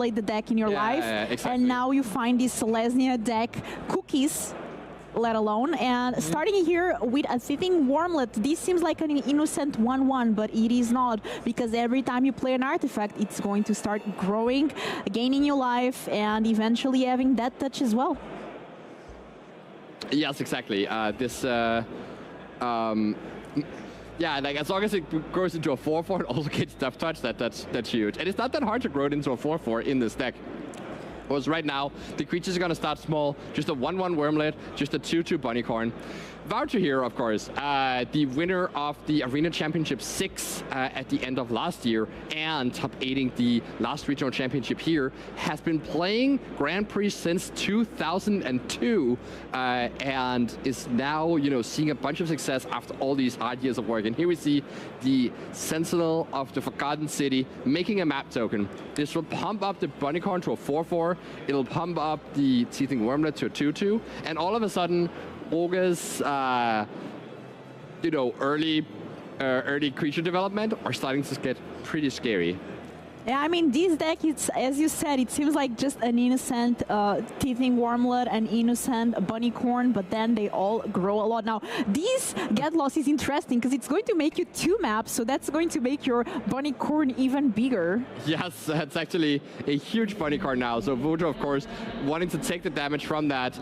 played the deck in your life, exactly. and now you find this Selesnya deck cookies, let alone, and starting here with a Thieving Wormlet. This seems like an innocent 1-1, but it is not, because every time you play an artifact, it's going to start growing, gaining you life, and eventually having that touch as well. Yes, exactly. Yeah, like as long as it grows into a 4/4, it also gets Death Touch. That's huge, and it's not that hard to grow it into a 4/4 in this deck. Because right now, the creatures are going to start small, just a 1/1 Wormlet, just a 2/2 Bunnycorn. Voucher here, of course, the winner of the Arena Championship 6 at the end of last year and top 8ing the last regional championship here, has been playing Grand Prix since 2002 and is now, you know, seeing a bunch of success after all these hard years of work. And here we see the Sentinel of the Forgotten City making a map token. This will pump up the Bunnycorn to a 4/4. It'll pump up the Thieving Wormlet to a 2/2, and all of a sudden, Olga's, you know, early creature development are starting to get pretty scary. Yeah, I mean, this deck, it's, as you said, it seems like just an innocent Thieving Wormlet, an innocent Bunnycorn, but then they all grow a lot. Now, this Get Lost is interesting because it's going to make you 2 maps, so that's going to make your Bunnycorn even bigger. Yes, that's actually a huge Bunnycorn now. So Voodoo, of course, wanting to take the damage from that.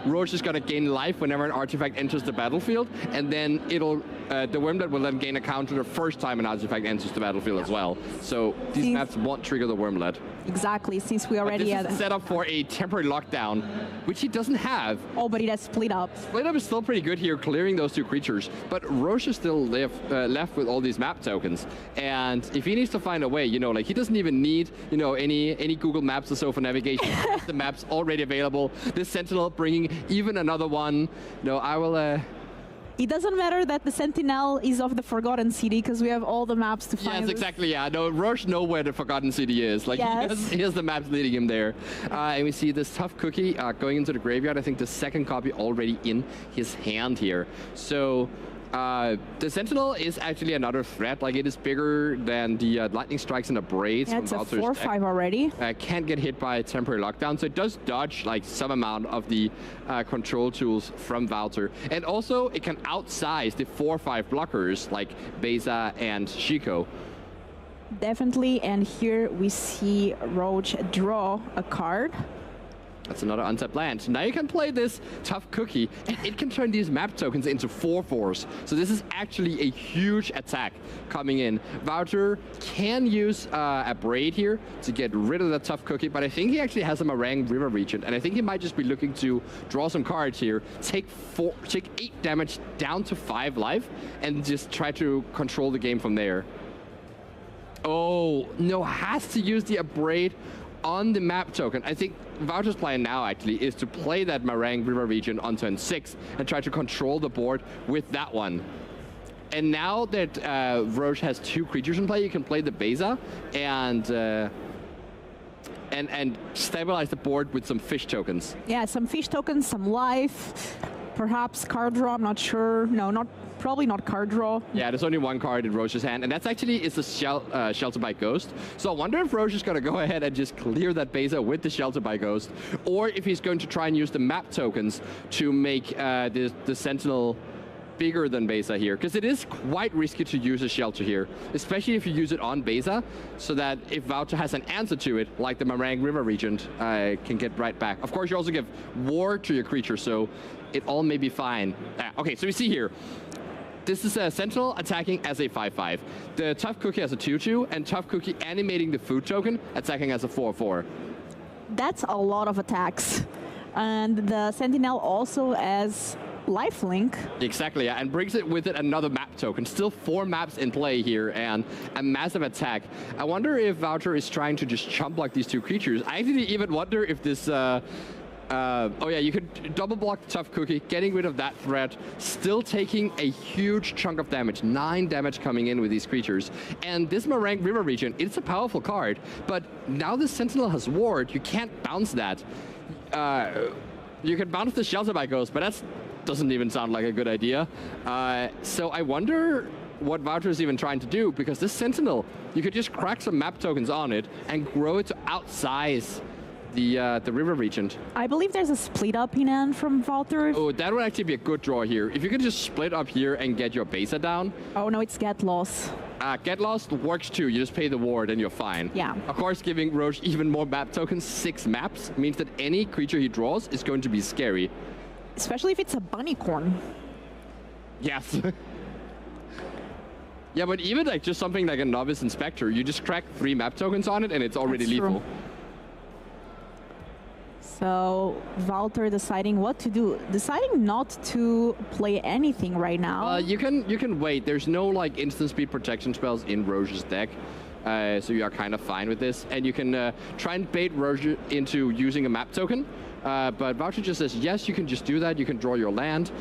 Roche is going to gain life whenever an artifact enters the battlefield, and then it'll the Wormlet will then gain a counter the first time an artifact enters the battlefield as well. So these maps won't trigger the Wormlet. Exactly, since we already had... This is set up for a temporary lockdown, which he doesn't have. Oh, but it has split up. Split up is still pretty good here, clearing those 2 creatures, but Roche is still left with all these map tokens. And if he needs to find a way, you know, like he doesn't even need, you know, any Google Maps or so for navigation. The map's already available. This Sentinel bringing even another one. No, I will... It doesn't matter that the Sentinel is of the Forgotten City, because we have all the maps to find. Yes, exactly, yeah. No, Roche knows where the Forgotten City is. Like, yes. he has the maps leading him there. And we see this Tough Cookie going into the graveyard. I think the second copy already in his hand here. So... the Sentinel is actually another threat. Like, it is bigger than the Lightning Strikes and the Braids. Yeah, it's a 4/5 already. Can't get hit by temporary lockdown, so it does dodge like some amount of the control tools from Wouter. And also, it can outsize the 4/5 blockers like Beza and Shiko. Definitely, and here we see Roach draw a card. That's another untapped land. Now you can play this Tough Cookie, and it can turn these map tokens into 4/4s. So this is actually a huge attack coming in. Wouter can use a Braid here to get rid of that Tough Cookie, but I think he actually has a Meringue River Regent, and I think he might just be looking to draw some cards here, take 8 damage down to 5 life, and just try to control the game from there. Oh, no, has to use the Braid on the map token. I think Wouter's plan now actually is to play that Meringue River Region on turn 6 and try to control the board with that one. And now that Roche has 2 creatures in play, you can play the Beza and stabilize the board with some fish tokens. Yeah, some fish tokens, some life, perhaps card draw, I'm not sure. No, probably not card draw. Yeah, there's only 1 card in Roche's hand, and that's actually is the Shelter by Ghost. So I wonder if Roche is going to go ahead and just clear that Beza with the Shelter by Ghost, or if he's going to try and use the map tokens to make the Sentinel bigger than Beza here, because it is quite risky to use a Shelter here, especially if you use it on Beza, so that if Wouter has an answer to it, like the Meringue River Regent, can get right back. Of course, you also give War to your creature, so it all may be fine. Okay, so we see here, this is a Sentinel attacking as a 5/5. The Tough Cookie has a 2/2, and Tough Cookie animating the food token, attacking as a 4/4. That's a lot of attacks. And the Sentinel also has lifelink. Exactly, yeah, and brings it with it another map token. Still 4 maps in play here, and a massive attack. I wonder if Wouter is trying to just chump block these 2 creatures. I actually even wonder if this... oh yeah, you could double block the Tough Cookie, getting rid of that threat, still taking a huge chunk of damage, 9 damage coming in with these creatures. And this Meringue River Region, it's a powerful card, but now the Sentinel has Ward, you can't bounce that. You can bounce the Shelter by Ghost, but that doesn't even sound like a good idea. So I wonder what Wouter is even trying to do, because this Sentinel, you could just crack some map tokens on it and grow it to outsize the river region. I believe there's a split up in end from Wouter. Oh, that would actually be a good draw here. If you could just split up here and get your base down. Oh no, it's get lost. Get lost works too. You just pay the ward and you're fine. Yeah. Of course, giving Roche even more map tokens, 6 maps, means that any creature he draws is going to be scary. Especially if it's a bunnycorn. Yes. Yeah, but even like just something like a Novice Inspector, you just crack 3 map tokens on it and it's already That's lethal. True. So Wouter deciding what to do, deciding not to play anything right now. You can wait. There's no like instant speed protection spells in Roche's deck, so you are kind of fine with this. And you can try and bait Roche into using a map token. But Wouter just says, yes, you can just do that. You can draw your land.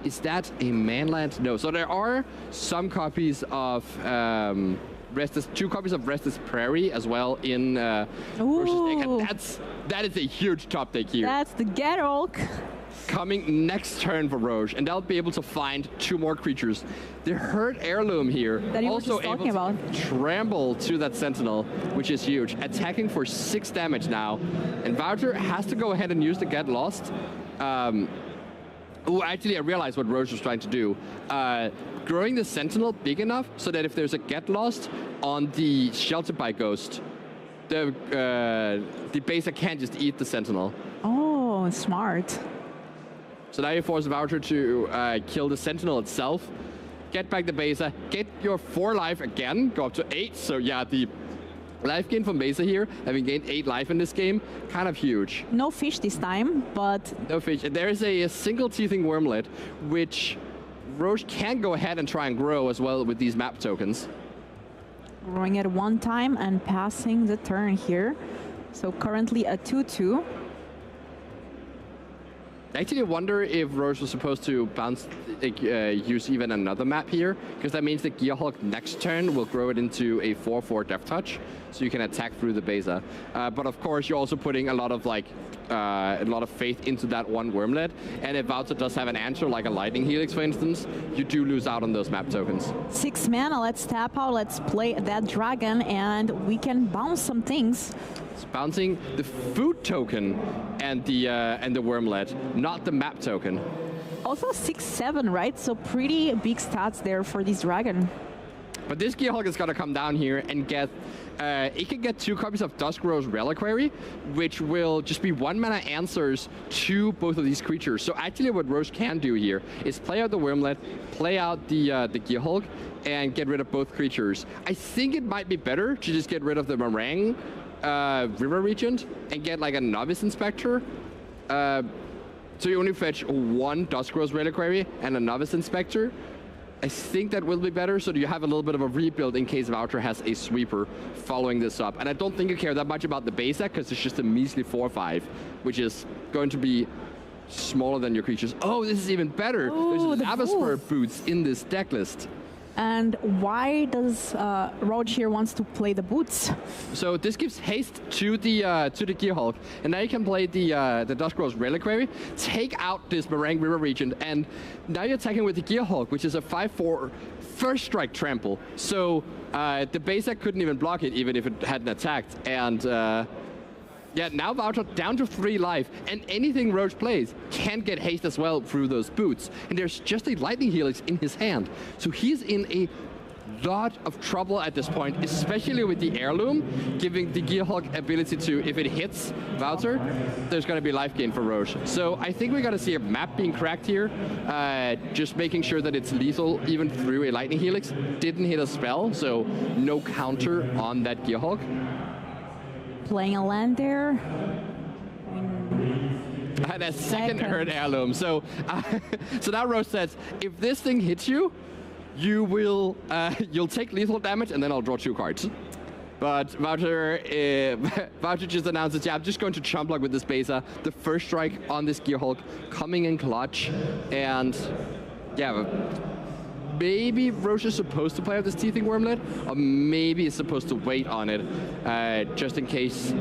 Is that a man land? No. So there are some copies of 2 copies of Restless Prairie as well in Roche's deck. And that is a huge top deck here. That's the GearHulk. Coming next turn for Roche, and they'll be able to find 2 more creatures. The Herd Heirloom here, that you also were just able talking to trample to that Sentinel, which is huge. Attacking for 6 damage now, and Wouter has to go ahead and use the Get Lost. Oh, actually, I realized what Roche was trying to do. Growing the Sentinel big enough so that if there's a Get Lost on the Shelter by Ghost, the base can't just eat the Sentinel. Oh, smart. So now you force Wouter to kill the Sentinel itself, get back the Besa, get your 4 life again, go up to 8. So yeah, the life gain from Besa here, having gained 8 life in this game, kind of huge. No fish this time, but... No fish. There is a single Teething Wormlet, which Roche can go ahead and try and grow as well with these map tokens. Growing at 1 time and passing the turn here. So currently a 2-2. I actually wonder if Roche was supposed to use even another map here, because that means the GearHulk next turn will grow it into a 4/4 Death Touch, so you can attack through the Besa. But of course, you're also putting a lot of faith into that one Wormlet, and if Wouter does have an answer like a Lightning Helix, for instance, you do lose out on those map tokens. 6 mana. Let's tap out. Let's play that dragon, and we can bounce some things. It's bouncing the food token and the Wormlet, not the map token. Also 6/7, right? So pretty big stats there for this dragon. But this GearHulk is gonna come down here and get, it can get 2 copies of Duskrose Reliquary, which will just be 1 mana answers to both of these creatures. So actually what Roche can do here is play out the Wormlet, play out the GearHulk, and get rid of both creatures. I think it might be better to just get rid of the Meringue River Regent and get like a Novice Inspector. So you only fetch 1 Duskrose Reliquary and a Novice Inspector. I think that will be better, so you have a little bit of a rebuild in case Wouter has a sweeper following this up. And I don't think you care that much about the base deck, because it's just a measly 4/5, which is going to be smaller than your creatures. Oh, this is even better. Oh, there's Avaspur boots in this deck list. And why does Roche here wants to play the boots? So this gives haste to the GearHulk, and now you can play the Duskrose Reliquary, take out this Meringue River Regent, and now you're attacking with the GearHulk, which is a 5/4 first strike trample. So the base deck couldn't even block it, even if it hadn't attacked. And yeah, now Wouter down to 3 life, and anything Roche plays can get haste as well through those boots. And there's just a Lightning Helix in his hand. So he's in a lot of trouble at this point, especially with the Heirloom, giving the GearHulk ability to, if it hits Wouter, there's going to be life gain for Roche. So I think we're going to see a map being cracked here, just making sure that it's lethal even through a Lightning Helix. Didn't hit a spell, so no counter on that GearHulk. Playing a land there. And a second Herd Heirloom. So, so now Roche says, if this thing hits you, you will you'll take lethal damage, and then I'll draw 2 cards. But Wouter just announces, yeah, I'm just going to chump block with this Besa. The first strike on this GearHulk coming in clutch, and yeah. Maybe Roche is supposed to play out this Teething Wormlet, or maybe is supposed to wait on it, just in case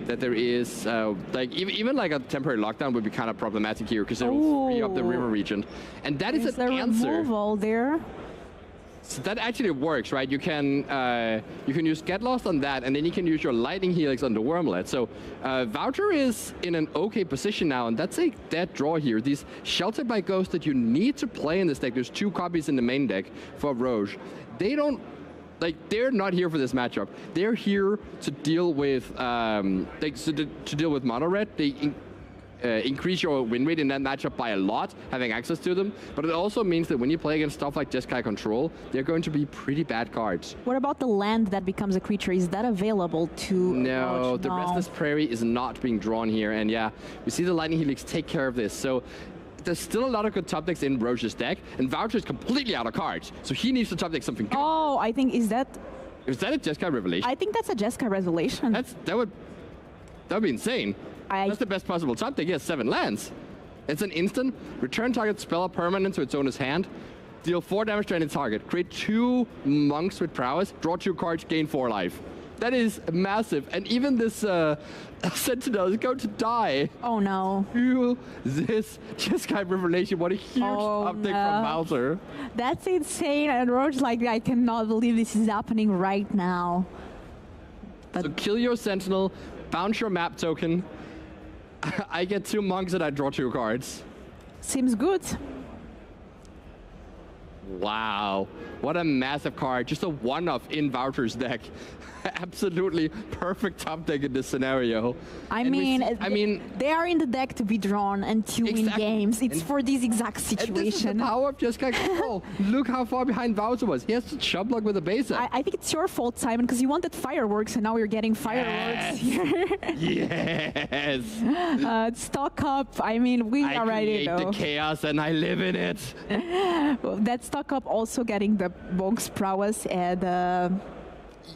that there is, like, even like a temporary lockdown would be kind of problematic here, because it will free up the River Regent. And that is an answer. Removal there. So that actually works, right? You can use Get Lost on that, and then you can use your Lightning Helix on the Wormlet. So Voucher is in an okay position now, and that's a dead draw here. These Sheltered by Ghost that you need to play in this deck, there's 2 copies in the main deck for Roche. They don't, like, they're not here for this matchup. They're here to deal with, to deal with Mono Red. They increase your win rate in that matchup by a lot, having access to them. But it also means that when you play against stuff like Jeskai Control, they're going to be pretty bad cards. What about the land that becomes a creature? Is that available to No, Roche? the Restless Prairie is not being drawn here. And yeah, we see the Lightning Helix take care of this. So there's still a lot of good top decks in Roche's deck, and Voucher is completely out of cards. So he needs to top deck something good. Oh, I think, is that a Jeskai Revelation? I think that's a Jeskai Revelation. That would be insane. That's the best possible top deck. He has 7 lands. It's an instant. Return target spell or permanent to its owner's hand. Deal 4 damage to any target. Create 2 monks with prowess. Draw 2 cards. Gain 4 life. That is massive. And even this Sentinel is going to die. Oh no. This Jeskai Revelation. What a huge update from Bowser. That's insane. And Roche, like, I cannot believe this is happening right now. But so kill your Sentinel. Bounce your map token. I get 2 monks and I draw 2 cards. Seems good. Wow. What a massive card. Just a one-off in Voucher's deck. Absolutely perfect top deck in this scenario. I mean, they are in the deck to be drawn and to win games. It's for this exact situation. And this is the power of Jeskai Control. Look how far behind Voucher was. He has to chub block with a base set. I think it's your fault, Simon, because you wanted fireworks and now you're getting fireworks here. Yes. Stock up. I mean, we already know. I create the chaos and I live in it. Well, that stock up also getting the Monk's Prowess and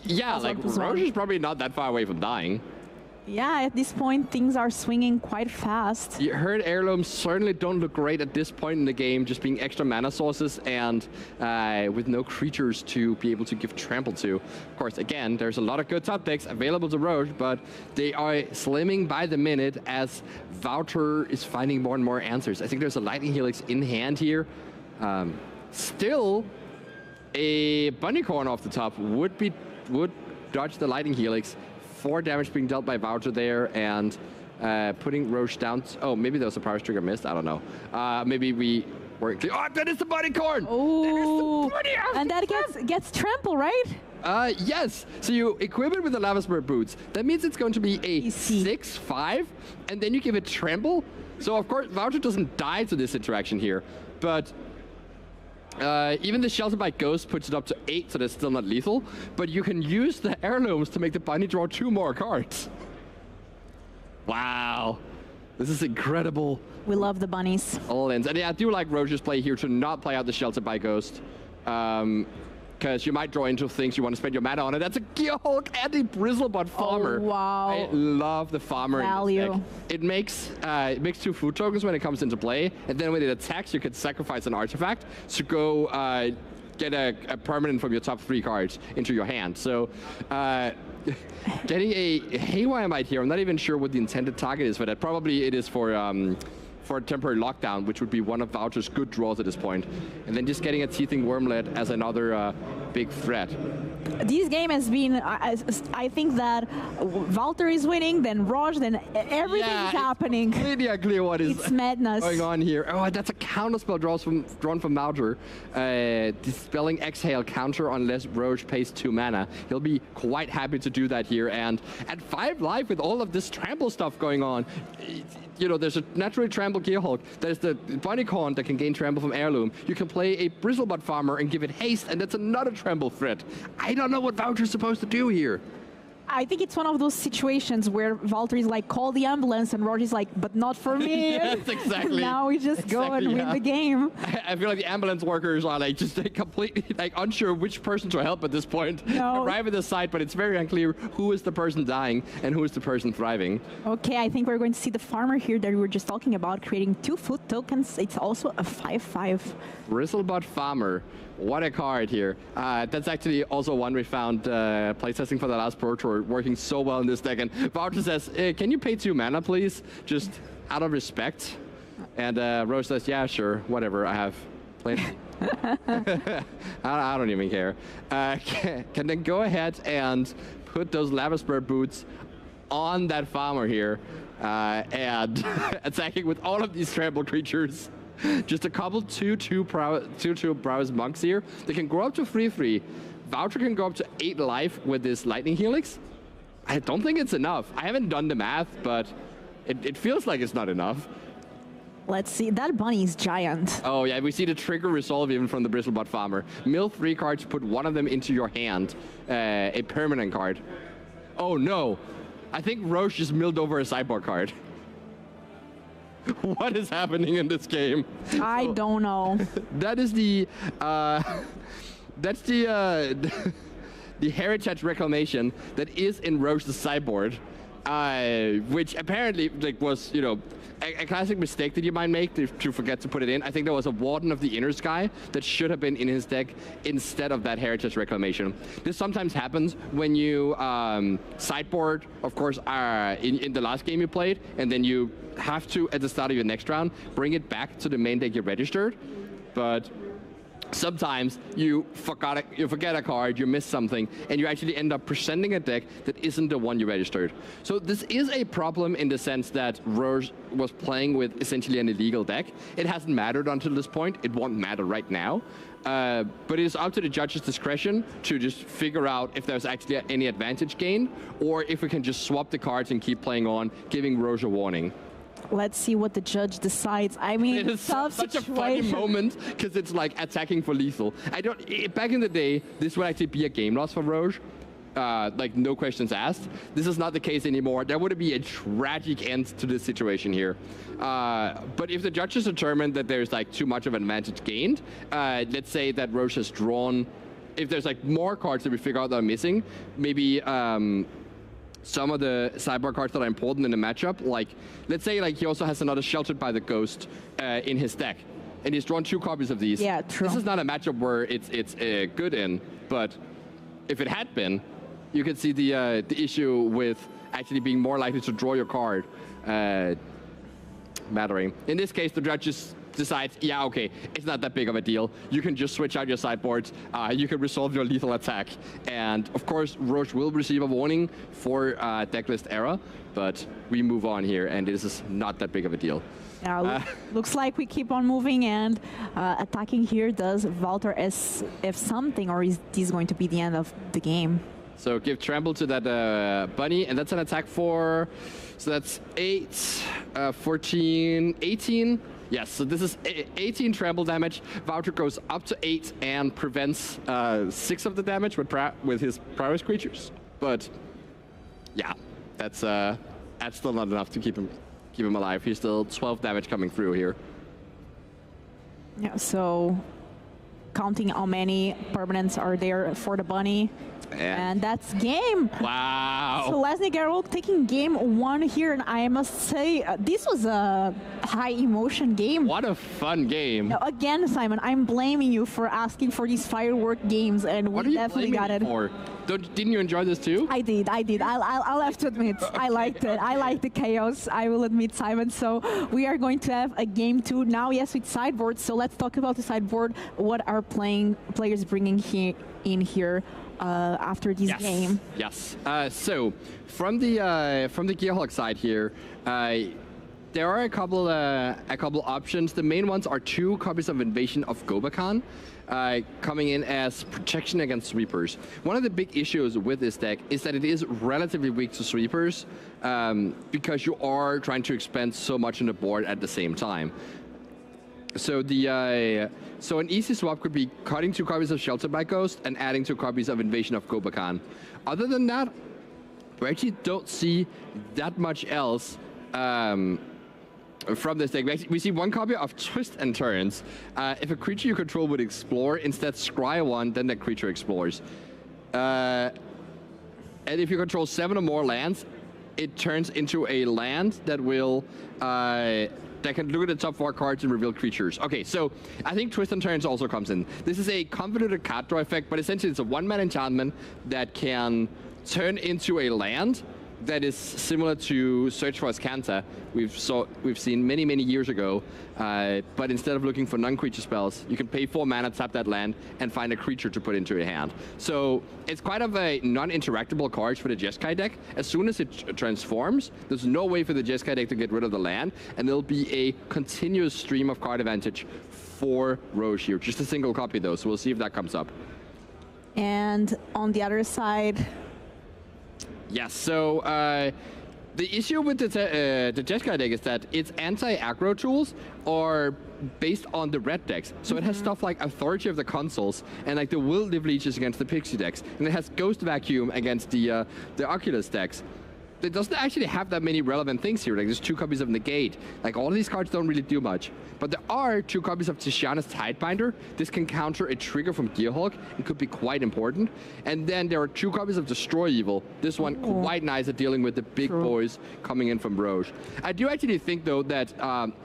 yeah, like Roche is probably not that far away from dying. Yeah, at this point things are swinging quite fast. You heard heirlooms certainly don't look great at this point in the game, just being extra mana sources and with no creatures to be able to give trample to. Of course, again, there's a lot of good top decks available to Roche, but they are slimming by the minute as Voucher is finding more and more answers. I think there's a Lightning Helix in hand here. Still, a Bunnycorn off the top would dodge the Lightning Helix. 4 damage being dealt by Voucher there, and putting Roche down. Oh, maybe there was a Power Trigger missed. I don't know. Maybe we weren't clear. Oh, that is the Bunnycorn! Oh, and that gets trample, right? Yes. So you equip it with the Lava Spirit Boots. That means it's going to be a 6/5, and then you give it trample. So of course Voucher doesn't die to this interaction here, but even the Sheltered by Ghost puts it up to 8, so that's still not lethal. But you can use the heirlooms to make the bunny draw 2 more cards. Wow. This is incredible. We love the bunnies. All ins. And yeah, I do like Roche's play here to not play out the Sheltered by Ghost. Because you might draw into things you want to spend your mana on. And that's a GearHulk and a Bristlebot Farmer. Oh, wow. I love the Farmer Value. in this deck. It makes 2 food tokens when it comes into play. And then when it attacks, you can sacrifice an artifact to go get a permanent from your top 3 cards into your hand. So getting a Haywire Might here, I'm not even sure what the intended target is for that. Probably it is for a temporary lockdown, which would be one of Voucher's good draws at this point. And then just getting a Teething Wormlet as another big threat. This game has been, I think that Voucher is winning, then Roche, then everything is happening. It's completely unclear what is madness. going on here. Oh, that's a counterspell drawn from Voucher. Dispelling Exhale counter unless Roche pays 2 mana. He'll be quite happy to do that here. And at 5 life with all of this trample stuff going on, you know, there's a naturally trample GearHulk. There's the Bunnycorn that can gain trample from heirloom. You can play a Bristlebot Farmer and give it haste, and that's another trample threat. I don't know what Voucher's supposed to do here. I think it's one of those situations where Voucher is like, call the ambulance, and Roche is like, but not for me. Yes, exactly. Now we just go and win the game. I feel like the ambulance workers are like just completely like unsure which person to help at this point. No. Arrive at the site, but it's very unclear who is the person dying and who is the person thriving. Okay, I think we're going to see the Farmer here that we were just talking about, creating 2 food tokens. It's also a 5/5. Bristlebot Farmer. What a card here. That's actually also one we found playtesting for the last Pro Tour, working so well in this deck. And Voucher says, can you pay 2 mana, please? Just out of respect. And Rose says, yeah, sure, whatever, I have Plenty. I don't even care. Can then go ahead and put those lava spur boots on that farmer here and attacking with all of these trample creatures. Just a couple 2/2 prowess monks here. They can grow up to 3/3. Voucher can go up to 8 life with this lightning helix. I don't think it's enough. I haven't done the math, but it feels like it's not enough. Let's see. That bunny is giant. Oh yeah, we see the trigger resolve even from the Bristlebot farmer. Mill 3 cards, put one of them into your hand. A permanent card. Oh no. I think Roche just milled over a sideboard card. What is happening in this game? I don't know. That is the that's the the heritage reclamation that is in Roche's sideboard, which apparently was a classic mistake that you might make to forget to put it in. I think there was a Warden of the Inner Sky that should have been in his deck instead of that heritage reclamation. This sometimes happens when you sideboard, of course, in the last game you played, and then you have to, at the start of your next round, bring it back to the main deck you registered. But sometimes you forget a card, you miss something, and you actually end up presenting a deck that isn't the one you registered. So this is a problem in the sense that Roche was playing with essentially an illegal deck. It hasn't mattered until this point. It won't matter right now. But it is up to the judge's discretion to just figure out if there's actually any advantage gained, or if we can just swap the cards and keep playing on, giving Roche a warning. Let's see what the judge decides. I mean, it is such a funny moment because it's like attacking for lethal. Back in the day, this would actually be a game loss for Roche. Like no questions asked. This is not the case anymore. There would be a tragic end to this situation here. But if the judges determine that there's like too much of an advantage gained, let's say that Roche has drawn, if there's like more cards that we figure out that are missing, maybe some of the sideboard cards that are important in the matchup, like let's say like he also has another Sheltered by the Ghost in his deck, and he's drawn 2 copies of these. Yeah, true. This is not a matchup where it's good in, but if it had been, you could see the issue with actually being more likely to draw your card mattering. In this case, the judge just decides, yeah, okay, it's not that big of a deal. You can just switch out your sideboards. You can resolve your lethal attack. And of course, Roche will receive a warning for decklist error, but we move on here, and this is not that big of a deal. Yeah, looks like we keep on moving and attacking here. Does Walter if something, or is this going to be the end of the game? So give trample to that bunny, and that's an attack for, so that's 8, 14, 18. Yes, so this is 18 trample damage. Voucher goes up to 8 and prevents 6 of the damage with his prowess creatures. But yeah, that's still not enough to keep him alive. He's still 12 damage coming through here. Yeah, so counting how many permanents are there for the bunny. And that's game. Wow. Selesnya GearHulk taking game 1 here, and I must say this was a high emotion game. What a fun game. Now, again, Simon, I'm blaming you for asking for these firework games, and we definitely got it. Didn't you enjoy this too? I did. I'll have to admit, I liked it. I like the chaos, I will admit, Simon. So we are going to have a game 2 now, yes, with sideboards. So let's talk about the sideboard. What are players bringing in here after this game? Yes. So from the GearHulk side here, there are a couple options. The main ones are 2 copies of Invasion of Gobakhan, coming in as protection against sweepers. One of the big issues with this deck is that it is relatively weak to sweepers because you are trying to expend so much on the board at the same time. So so an easy swap could be cutting 2 copies of Sheltered by Ghost and adding 2 copies of Invasion of Gobakhan. Other than that, we actually don't see that much else from this deck. We see 1 copy of Twist and Turns. If a creature you control would explore, instead scry 1, then that creature explores. And if you control 7 or more lands, it turns into a land that will that can look at the top 4 cards and reveal creatures. Okay, so I think Twist and Turns also comes in. This is a convoluted card draw effect, but essentially it's a 1-mana enchantment that can turn into a land that is similar to Search for Azcanta we've seen many years ago, but instead of looking for non-creature spells, you can pay 4 mana, tap that land, and find a creature to put into your hand. So it's quite of a non-interactable card for the Jeskai deck. As soon as it transforms, there's no way for the Jeskai deck to get rid of the land, and there'll be a continuous stream of card advantage for Roche here. Just a single copy though, so we'll see if that comes up. And on the other side, yes, so the issue with the Jeskai deck is that its anti-aggro tools are based on the red decks. So it has stuff like Authority of the Consuls and like the Will Live Leeches against the Pixie decks. And it has Ghost Vacuum against the Oculus decks. It doesn't actually have that many relevant things here. Like there's 2 copies of Negate. Like all of these cards don't really do much. But there are 2 copies of Tishiana's Tidebinder. This can counter a trigger from GearHulk. It could be quite important. And then there are 2 copies of Destroy Evil. This one quite nice at dealing with the big boys coming in from Roche. I do actually think though that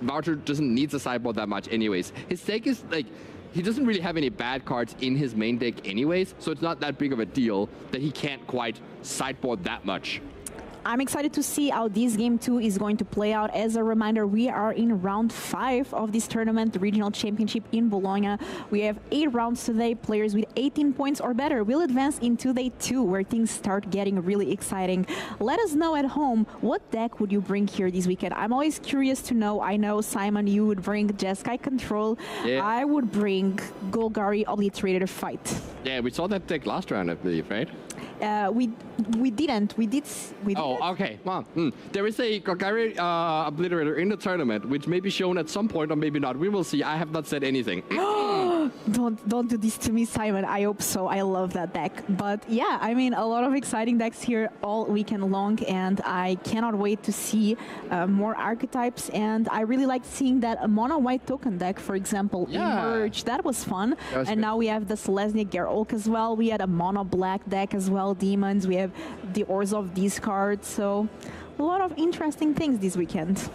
Wouter doesn't need to sideboard that much anyways. His deck is like, he doesn't really have any bad cards in his main deck anyways, so it's not that big of a deal that he can't quite sideboard that much. I'm excited to see how this game 2 is going to play out. As a reminder, we are in round 5 of this tournament, the regional championship in Bologna. We have 8 rounds today. Players with 18 points or better will advance into day 2, where things start getting really exciting. Let us know at home, what deck would you bring here this weekend? I'm always curious to know. I know, Simon, you would bring Jeskai Control. Yeah. I would bring Golgari Obliterated Fight. Yeah, we saw that deck last round, I believe, right? We didn't. We did. Oh, okay. Well, there is a Golgari Obliterator in the tournament, which may be shown at some point or maybe not. We will see. I have not said anything. Don't do this to me, Simon. I hope so. I love that deck. But yeah, I mean, a lot of exciting decks here all weekend long, and I cannot wait to see more archetypes. And I really liked seeing that mono white token deck, for example, emerge. That was fun. And good. Now we have the Selesnya GearHulk as well. We had a mono black deck as well, Demons. We have the Orzhov discard. So a lot of interesting things this weekend.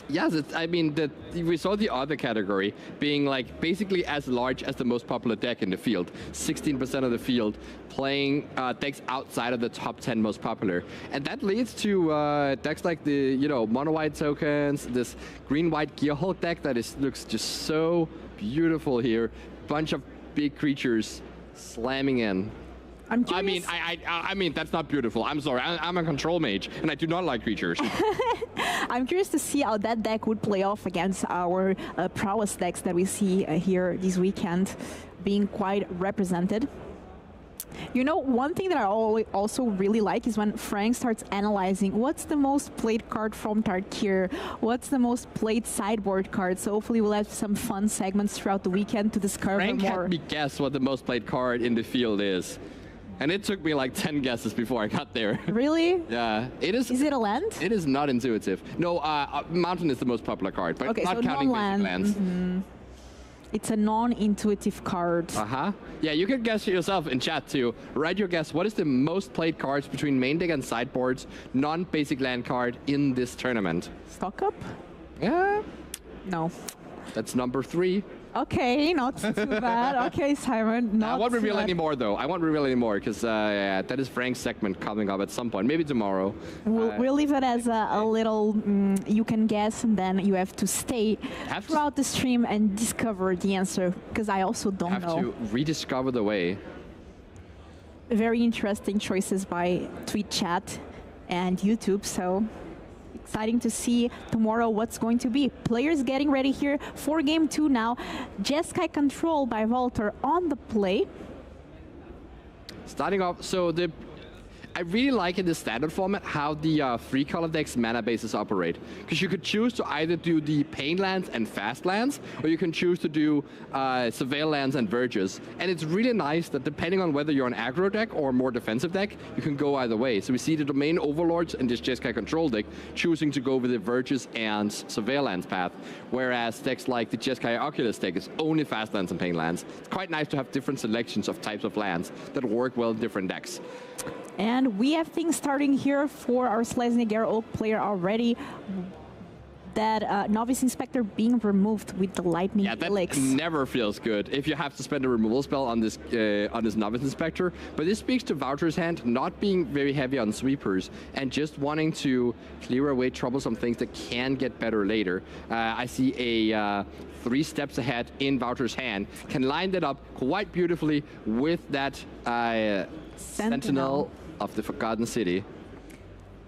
Yes, I mean, we saw the other category being like basically as large as the most popular deck in the field. 16% of the field playing decks outside of the top 10 most popular. And that leads to decks like the, mono-white tokens, this green-white GearHulk deck that looks just so beautiful here. Bunch of big creatures slamming in. I'm curious. I mean, that's not beautiful. I'm sorry. I'm a control mage, and I do not like creatures. I'm curious to see how that deck would play off against our prowess decks that we see here this weekend, being quite represented. One thing that I also really like is when Frank starts analyzing what's the most played card from Tarkir, what's the most played sideboard card. So hopefully we'll have some fun segments throughout the weekend to discover Frank more. Had me guess what the most played card in the field is. And it took me like 10 guesses before I got there. Really? Yeah. Is it a land? It is not intuitive. No, Mountain is the most popular card, but okay, not so counting basic lands. Mm-hmm. It's a non-intuitive card. Yeah, you can guess yourself in chat too. Write your guess. What is the most played cards between main deck and sideboards, non-basic land card in this tournament? Stock up? Yeah. No. That's number 3. Okay, not too bad. Okay, Simon, not I won't reveal bad. any more, though. I won't reveal any more, because that is Frank's segment coming up at some point. Maybe tomorrow. We'll leave it as a little, you can guess, and then you have to stay throughout the stream and discover the answer, because I also don't know. Have to rediscover the way. Very interesting choices by Tweet Chat and YouTube, so exciting to see tomorrow what's going to be. Players getting ready here for game 2 now. Jeskai Control by Walter on the play. Starting off, so I really like in the standard format how the 3-color decks mana bases operate. Because you could choose to either do the pain lands and fast lands, or you can choose to do surveil lands and verges. And it's really nice that depending on whether you're an aggro deck or a more defensive deck, you can go either way. So we see the domain overlords in this Jeskai Control deck choosing to go with the verges and surveil lands path, whereas decks like the Jeskai Oculus deck is only fast lands and pain lands. It's quite nice to have different selections of types of lands that work well in different decks. And we have things starting here for our Selesnya GearHulk player already. that Novice Inspector being removed with the Lightning Helix. That never feels good if you have to spend a removal spell on this Novice Inspector. But this speaks to Voucher's hand not being very heavy on sweepers and just wanting to clear away troublesome things that can get better later. I see a 3 steps ahead in Voucher's hand, can line that up quite beautifully with that Sentinel of the Forgotten City.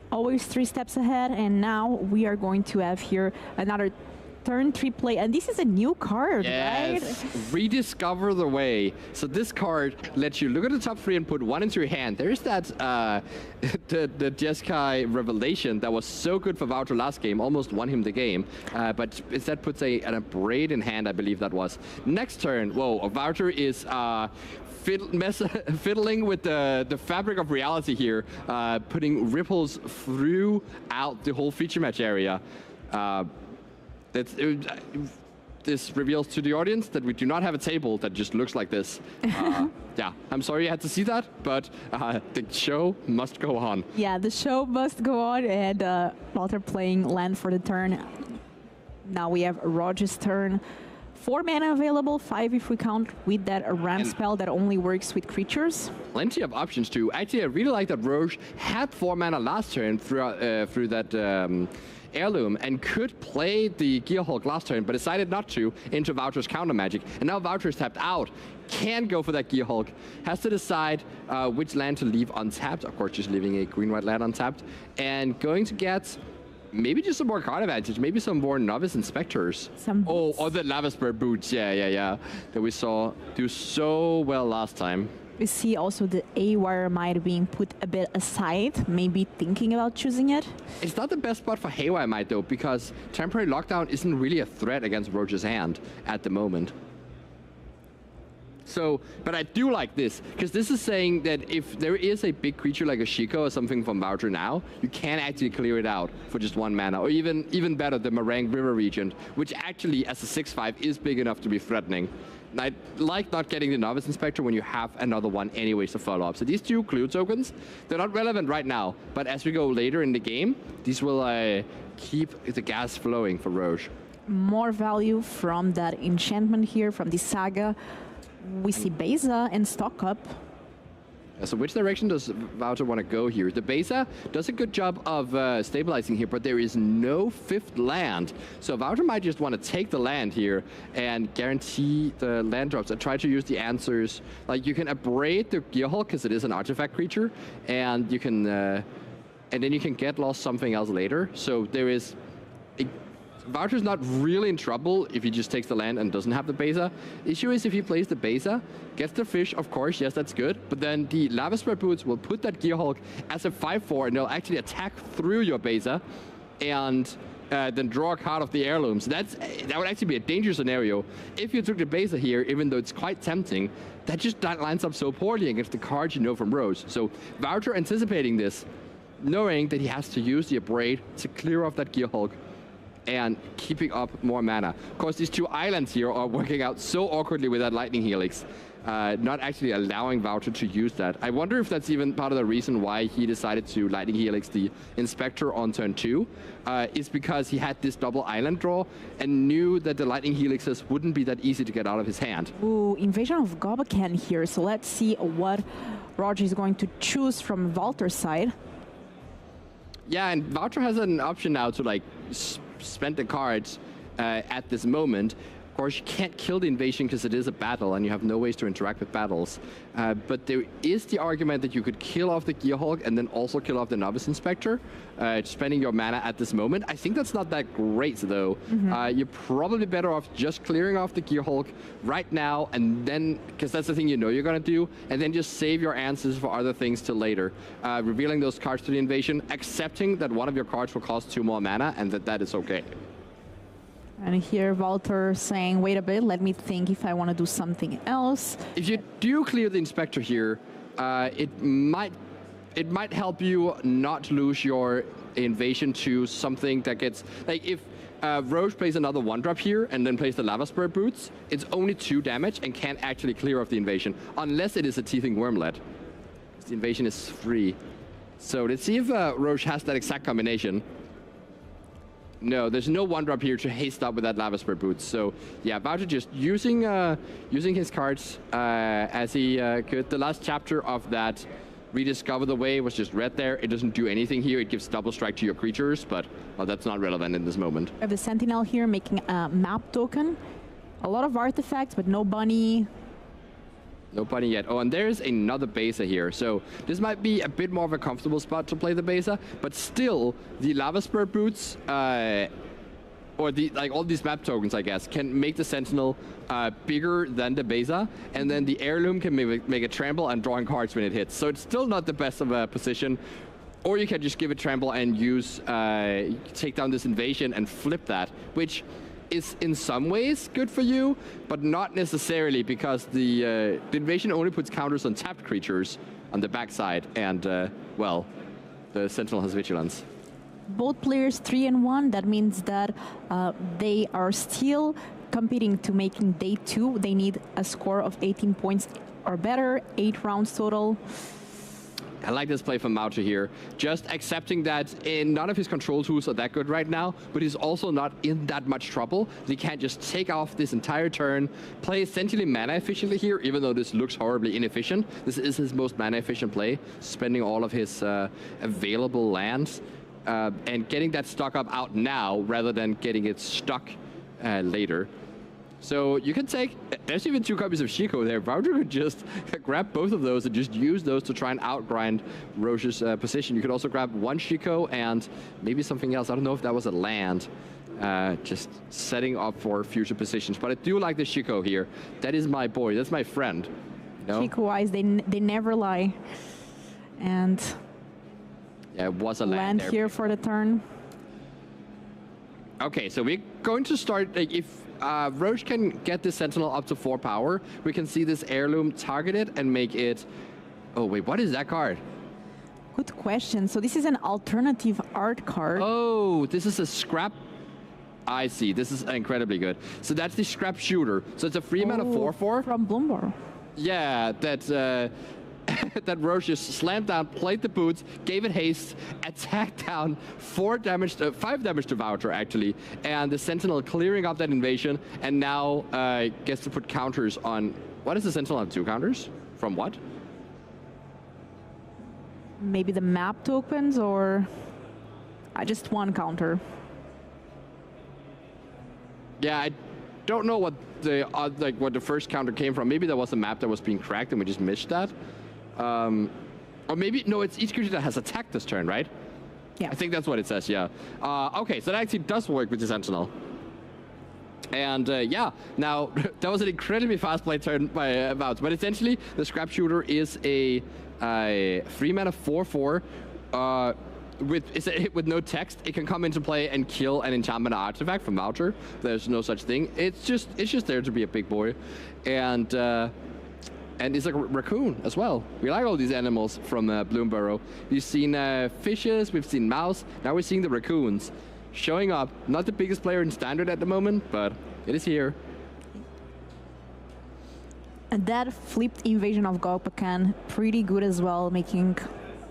Always 3 steps ahead, and now we are going to have here another turn 3 play, and this is a new card, right? Rediscover the way. So this card lets you look at the top 3 and put 1 into your hand. There's that the Jeskai revelation that was so good for Voucher last game, almost won him the game, but instead puts an Abrade in hand, I believe that was. Next turn, whoa, Voucher is fiddling with the fabric of reality here, putting ripples throughout the whole feature match area. This reveals to the audience that we do not have a table that just looks like this. Yeah, I'm sorry you had to see that, but the show must go on. Yeah, the show must go on, and Walter playing land for the turn. Now we have Roger's turn. 4 mana available, 5 if we count with that Ram spell that only works with creatures. Plenty of options too. Actually, I really like that Roche had 4 mana last turn through that heirloom and could play the GearHulk last turn, but decided not to into Voucher's counter magic. And now Voucher's tapped out, can go for that GearHulk, has to decide which land to leave untapped. Of course, just leaving a green-white land untapped, and going to get maybe just some more card advantage, maybe some more Novice Inspectors. Or the Lava Spur Boots, yeah, that we saw do so well last time. We see also the Haywire Might being put a bit aside, maybe thinking about choosing it. It's not the best spot for Haywire Might though, because Temporary Lockdown isn't really a threat against Roger's hand at the moment. So, but I do like this, because this is saying that if there is a big creature like a Shiko or something from Voucher now, you can actually clear it out for just 1 mana, or even better, the Meringue River Regent, which actually as a 6/5 is big enough to be threatening. And I like not getting the Novice Inspector when you have another one anyways to follow up. So these 2 Clue tokens, they're not relevant right now, but as we go later in the game, these will keep the gas flowing for Roche. More value from that enchantment here, from the Saga. We see Beza and stock up. So which direction does Voucher want to go here? The Beza does a good job of stabilizing here, but there is no 5th land. So Voucher might just want to take the land here and guarantee the land drops and try to use the answers. Like you can abrade the GearHulk because it is an artifact creature, and you can, and then you can get lost something else later. So there is. Voucher's not really in trouble if he just takes the land and doesn't have the Beza. Issue is if he plays the Beza, gets the fish, of course, yes, that's good, but then the Lava Spread Boots will put that GearHulk as a 5/4 and they'll actually attack through your Beza and then draw a card of the heirloom. So that would actually be a dangerous scenario. If you took the Beza here, even though it's quite tempting, that lines up so poorly against the cards you know from Rose. So Voucher anticipating this, knowing that he has to use the Abrade to clear off that GearHulk, and keeping up more mana. Of course, these 2 islands here are working out so awkwardly with that Lightning Helix, not actually allowing Voucher to use that. I wonder if that's even part of the reason why he decided to Lightning Helix the Inspector on turn 2, is because he had this double island draw and knew that the Lightning Helixes wouldn't be that easy to get out of his hand. Ooh, Invasion of Gobakan here, so let's see what Roger is going to choose from Walter's side. Yeah, and Voucher has an option now to like spend the cards at this moment. Of course, you can't kill the invasion because it is a battle and you have no ways to interact with battles. But there is the argument that you could kill off the GearHulk and then also kill off the Novice Inspector, spending your mana at this moment. I think that's not that great though. You're probably better off just clearing off the GearHulk right now, and then, because that's the thing you know you're gonna do, and then just save your answers for other things till later. Revealing those cards to the invasion, accepting that one of your cards will cost 2 more mana and that is okay. And here Walter saying, wait a bit, let me think if I want to do something else. If you do clear the Inspector here, it might help you not lose your invasion to something that gets, like if Roche plays another 1-drop here and then plays the Lava Spur Boots, it's only 2 damage and can't actually clear off the invasion, unless it is a Teething Wormlet. The invasion is free. So let's see if Roche has that exact combination. No, there's no one drop here to haste up with that Lava Spur Boots. So yeah, Voucher just using his cards as he could. The last chapter of that Rediscover the Way was just red there. It doesn't do anything here. It gives double strike to your creatures, but well, that's not relevant in this moment. We have the Sentinel here making a map token. A lot of artifacts, but no bunny. No bunny yet. Oh, and there's another Besa here. So this might be a bit more of a comfortable spot to play the Besa, but still, the Lava Spur Boots, or the all these map tokens, I guess, can make the Sentinel bigger than the Besa, and then the Heirloom can make it trample and drawing cards when it hits. So it's still not the best of a position. Or you can just give it trample and use take down this invasion and flip that, which is in some ways good for you, but not necessarily, because the invasion only puts counters on tapped creatures on the backside, and well, the Sentinel has vigilance. Both players 3-1. That means that they are still competing to making day 2. They need a score of 18 points or better, 8 rounds total. I like this play from Maucha here. Just accepting that none of his control tools are that good right now, but he's also not in that much trouble. He can't just take off this entire turn, play essentially mana efficiently here, even though this looks horribly inefficient. This is his most mana efficient play, spending all of his available lands and getting that stock up out now rather than getting it stuck later. So you can take, there's even 2 copies of Shiko there. Voucher could just grab both of those and just use those to try and outgrind Roche's position. You could also grab 1 Shiko and maybe something else. I don't know if that was a land, just setting up for future positions. But I do like the Shiko here. That is my boy, that's my friend. You know? Shiko-wise, they never lie. And yeah, it was a land there. Here for the turn. Okay, so we're going to start, like, if Roche can get this Sentinel up to 4 power, we can see this Heirloom target it and make it... Oh, wait, what is that card? Good question. So this is an alternative art card. Oh, this is a scrap... I see. This is incredibly good. So that's the Scrap Shooter. So it's a free mana 4/4. From Bloomberg. Yeah, that... that Roche just slammed down, played the boots, gave it haste, attacked down 5 damage to Voucher, actually, and the Sentinel clearing up that invasion, and now gets to put counters on... What does the Sentinel have? 2 counters? From what? Maybe the map tokens, or just 1 counter. Yeah, I don't know what the what the first counter came from. Maybe there was a map that was being cracked and we just missed that. Or maybe, no, it's each creature that has attacked this turn, right? Yeah. I think that's what it says, yeah. Okay, so that actually does work with the Sentinel. And yeah, now, that was an incredibly fast play turn by Vouch, but essentially, the Scrap Shooter is a 3 mana 4/4 with no text. It can come into play and kill an enchantment artifact from Voucher. There's no such thing. It's just there to be a big boy. And it's like a raccoon as well. We like all these animals from Bloomburrow. We've seen fishes, we've seen mouse, now we're seeing the raccoons showing up. Not the biggest player in Standard at the moment, but it is here. And that flipped Invasion of Gokpakan, pretty good as well, making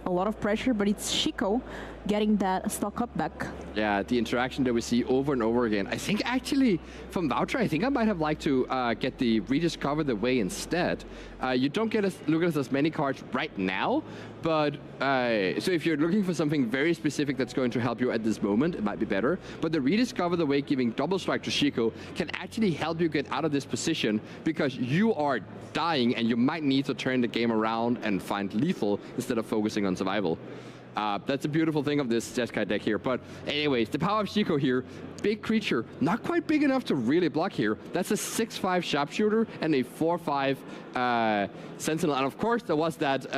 a lot of pressure, but it's Shiko getting that stock up back. Yeah, the interaction that we see over and over again. I think actually from Voucher, I think I might have liked to get the Rediscover the Way instead. You don't get look at as many cards right now, but so if you're looking for something very specific that's going to help you at this moment, it might be better. But the Rediscover the Way giving double strike to Shiko can actually help you get out of this position, because you are dying and you might need to turn the game around and find lethal instead of focusing on survival. That's a beautiful thing of this Jeskai deck here. But anyways, the power of Shiko here, big creature, not quite big enough to really block here. That's a 6/5 Sharpshooter and a 4/5 Sentinel. And of course, there was that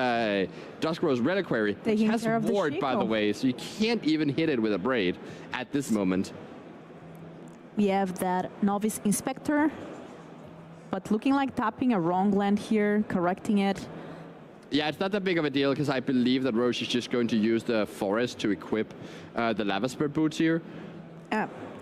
Duskrow's Reliquary, which has ward, by the way, so you can't even hit it with a Braid at this moment. We have that Novice Inspector, but looking like tapping a wrong land here, correcting it. Yeah, it's not that big of a deal, because I believe that Roche is just going to use the Forest to equip the Lava Spur Boots here.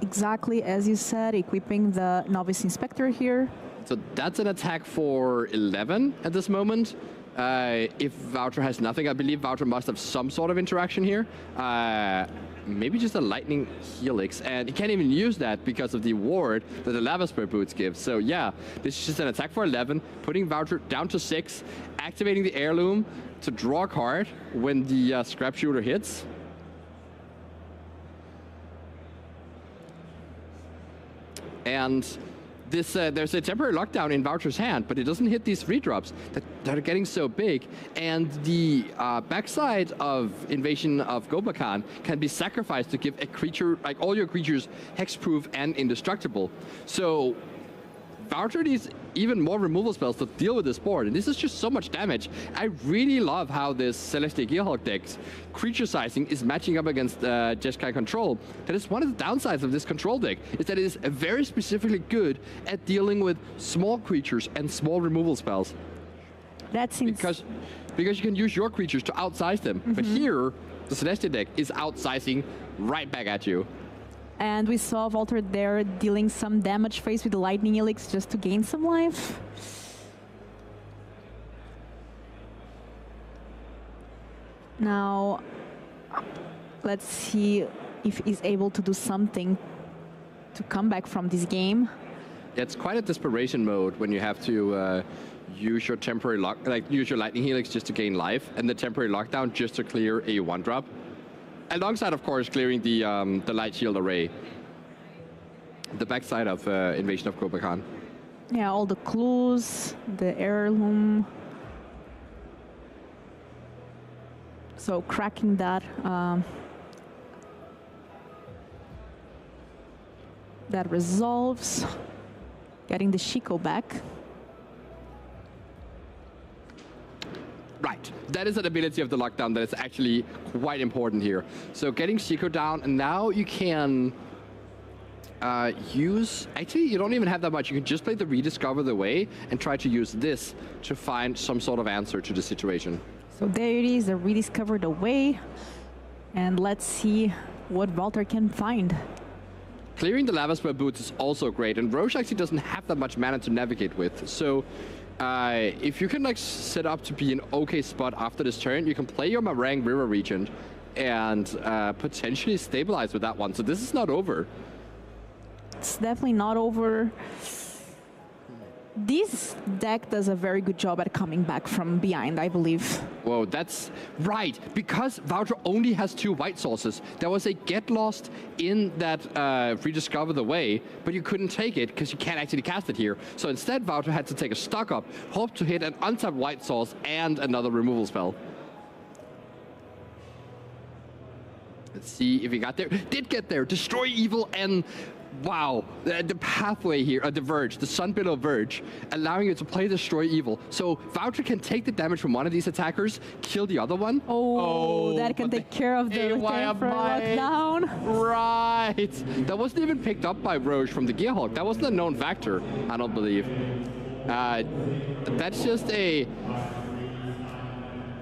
Exactly as you said, equipping the Novice Inspector here. So that's an attack for 11 at this moment. If Wouter has nothing, I believe Wouter must have some sort of interaction here. Maybe just a lightning helix, and he can't even use that because of the ward that the lava spur boots give. So yeah, this is just an attack for 11, putting Wouter down to 6, activating the heirloom to draw a card when the scrap shooter hits. And this, there's a temporary lockdown in Wouter's hand, but it doesn't hit these redrops that are getting so big. And the backside of Invasion of Gobakhan can be sacrificed to give a creature, like all your creatures, hexproof and indestructible. So Wouter needs even more removal spells to deal with this board, and this is just so much damage. I really love how this Selesnya GearHulk deck's creature sizing is matching up against Jeskai control. That is one of the downsides of this control deck, is that it is very specifically good at dealing with small creatures and small removal spells. That seems... Because you can use your creatures to outsize them, but here, the Selesnya deck is outsizing right back at you. And we saw Wouter there dealing some damage phase with the lightning helix just to gain some life. Now, let's see if he's able to do something to come back from this game. It's quite a desperation mode when you have to use your temporary use your lightning helix just to gain life, and the temporary lockdown just to clear a 1-drop. Alongside, of course, clearing the light shield array. The backside of Invasion of Gobakhan. Yeah, all the clues, the heirloom. So cracking that that resolves. Getting the Shiko back. Right, that is an ability of the lockdown that is actually quite important here. So getting Shiko down, and now you can use... Actually, you don't even have that much. You can just play the Rediscover the Way and try to use this to find some sort of answer to the situation. So there it is, the Rediscover the Way. And let's see what Wouter can find. Clearing the Lava Spur boots is also great, and Roche actually doesn't have that much mana to navigate with. So if you can like set up to be an okay spot after this turn, you can play your Marang River Regent and potentially stabilize with that one. So this is not over. It's definitely not over. This deck does a very good job at coming back from behind, I believe. Whoa, that's right. Because Wouter only has 2 white sources, there was a get lost in that Rediscover the Way, but you couldn't take it because you can't actually cast it here. So instead, Wouter had to take a stock up, hope to hit an untapped white source and another removal spell. Let's see if he got there. Did get there. Destroy Evil, and wow, the pathway here, the Verge, the Sunbillow Verge, allowing you to play Destroy Evil. So Wouter can take the damage from one of these attackers, kill the other one. Oh, that can take care of the temporary lockdown. Right. That wasn't even picked up by Roche from the GearHulk. That wasn't a known factor, I don't believe. That's just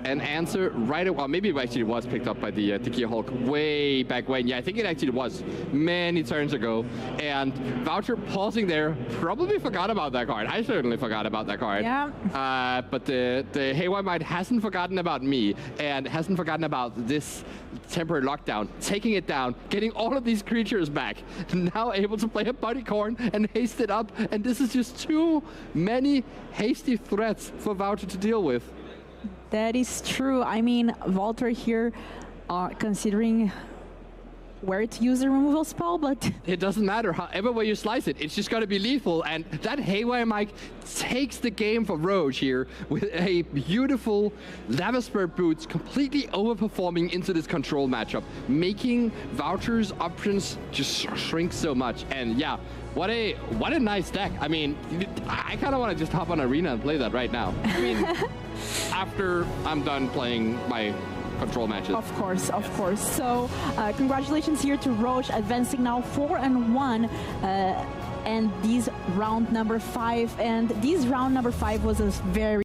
an answer right away. Well, maybe it actually was picked up by the GearHulk way back when. Yeah, I think it actually was many turns ago. And Wouter pausing there probably forgot about that card. I certainly forgot about that card. Yeah. But the Haywire Might hasn't forgotten about me and hasn't forgotten about this temporary lockdown, taking it down, getting all of these creatures back, now able to play a Bodycorn and haste it up. And this is just too many hasty threats for Wouter to deal with. That is true. I mean, Wouter here, considering where to use the removal spell, but... It doesn't matter. However way you slice it, it's just going to be lethal. And that Haywire Mike takes the game for Roche here with a beautiful Lava Spur Boots completely overperforming into this control matchup, making Wouter's options just shrink so much. And yeah, what a nice deck. I mean, I kind of want to just hop on Arena and play that right now. I mean, after I'm done playing my control matches. Of course, of course. So congratulations here to Roche, advancing now 4-1 and this round number 5. And this round number 5 was a very